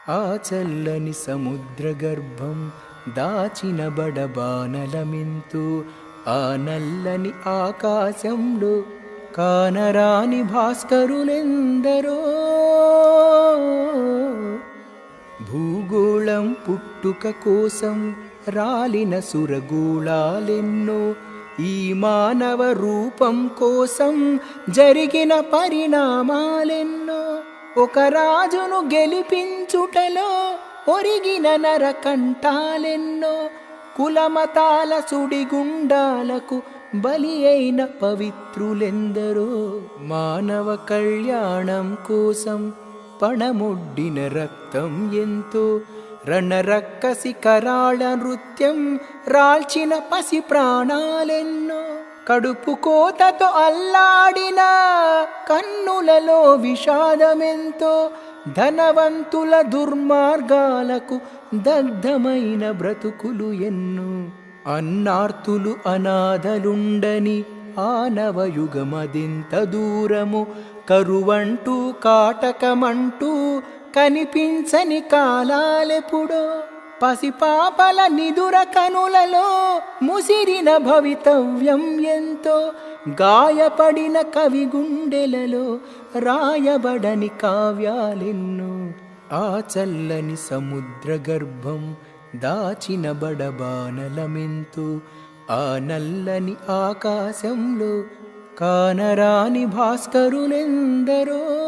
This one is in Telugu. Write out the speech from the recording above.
ఆ చల్లని సముద్ర గర్భం దాచిన బడబానలమెంతో, ఆ నల్లని ఆకాశంలో కానరాని భాస్కరులెందరో. భూగోళం పుట్టుక కోసం రాలిన సురగోళాలెన్నో, ఈ మానవ రూపం కోసం జరిగిన పరిణామాలెన్నో. ఒక రాజును గెలిపించుటలో ఒరిగిన నరకంఠాలెన్నో, కులమతాల సుడిగుండాలకు బలి అయిన పవిత్రులెందరో. మానవ కళ్యాణం కోసం పణమొడ్డిన రక్తం ఎంతో, రణరక్కసి కరాళ నృత్యం రాల్చిన పసి ప్రాణాలెన్నో. కడుపు కోతతో అల్లాడిన కన్నులలో విషాదమెంతో, ధనవంతుల దుర్మార్గాలకు దగ్ధమైన బ్రతుకులు ఎన్నో. అన్నార్తులు అనాథలుండని ఆనవయుగమదెంత దూరము, కరువంటూ కాటకమంటూ కనిపించని కాలాలెప్పుడో. పసిపాపల నిదుర కనులలో ముసిరిన భవితవ్యం ఎంతో, గాయపడిన కవి గుండెలలో రాయబడని కావ్యాలెన్నో. ఆ చల్లని సముద్ర గర్భం దాచిన బడబానలమెంతో, ఆ నల్లని ఆకాశంలో కానరాని భాస్కరులెందరో.